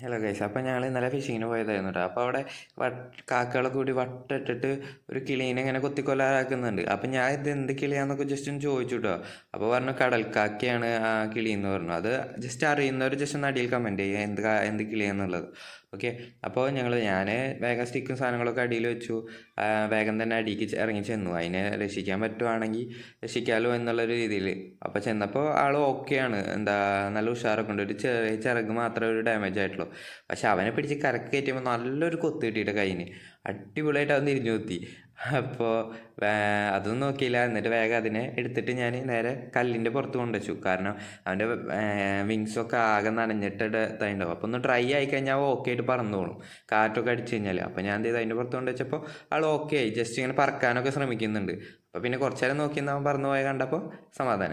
Hello guys, അപ്പോൾ ഞങ്ങൾ ഇന്നലെ ഫിഷിങ്ങിന് പോയതായിരുന്നു കേട്ടോ. അപ്പോൾ അവിടെ കാക്കകളെ കൂടി വട്ടിട്ടിട്ട് ഒരു കിളീനെ ഇങ്ങനെ കൊത്തിക്കൊല്ലാറാക്കുന്നുണ്ട്. അപ്പം ഞാൻ ഇത് എന്ത് കിളിയാന്നൊക്കെ ജസ്റ്റ് ഒന്ന് ചോദിച്ചു കേട്ടോ. അപ്പോൾ പറഞ്ഞു കടൽക്കാക്കയാണ് ആ കിളി എന്ന് പറഞ്ഞു. അത് ജസ്റ്റ് അറിയുന്നവർ ജസ്റ്റ് ഒന്ന് അടിയിൽ കമൻറ്റ് ചെയ്യുക എന്ത് കിളിയാന്നുള്ളത്. ഓക്കെ, അപ്പോൾ ഞാൻ വേഗം സ്റ്റിക്കും സാധനങ്ങളൊക്കെ അടിയിൽ വെച്ചു. വേഗം തന്നെ അടിക്ക് ഇറങ്ങി ചെന്നു. അതിനെ രക്ഷിക്കാൻ പറ്റുവാണെങ്കിൽ രക്ഷിക്കാമല്ലോ എന്നുള്ളൊരു രീതിയിൽ. അപ്പോൾ ചെന്നപ്പോൾ ആൾ ഓക്കെയാണ്, നല്ല ഉഷാറൊക്കെ ഉണ്ട്. ഒരു ചെറിയ ചിറക് മാത്രമേ ഒരു ഡാമേജ് ആയിട്ടുള്ളൂ. പക്ഷെ അവനെ പിടിച്ച് കരക്ക് കയറ്റിയപ്പോൾ നല്ലൊരു കൊത്ത് കിട്ടിയിട്ട് കയ്യിന് അടിപൊളിയായിട്ട് അവൻ തിരിഞ്ഞു കുത്തി. അപ്പോൾ അതൊന്നും നോക്കിയില്ല. എന്നിട്ട് വേഗം അതിനെ എടുത്തിട്ട് ഞാൻ നേരെ കല്ലിൻ്റെ പുറത്ത് കൊണ്ടുവച്ചു. കാരണം അവൻ്റെ വിങ്സൊക്കെ ആകെ നനഞ്ഞിട്ട് ഇതായിട്ടുണ്ടാവും. അപ്പോൾ ഒന്ന് ഡ്രൈ ആയിക്കഴിഞ്ഞാൽ ഓക്കെ ആയിട്ട് പറന്നോളും, കാറ്റൊക്കെ അടിച്ചു കഴിഞ്ഞാൽ. അപ്പോൾ ഞാൻ എന്ത് ചെയ്തു, അതിൻ്റെ പുറത്ത് കൊണ്ടുവച്ചപ്പോൾ ആൾ ഓക്കെ ആയി. ജസ്റ്റ് ഇങ്ങനെ പറക്കാനൊക്കെ ശ്രമിക്കുന്നുണ്ട്. അപ്പോൾ പിന്നെ കുറച്ചു നേരം നോക്കി അവൻ പറന്നു പോയ കണ്ടപ്പോൾ സമാധാനം.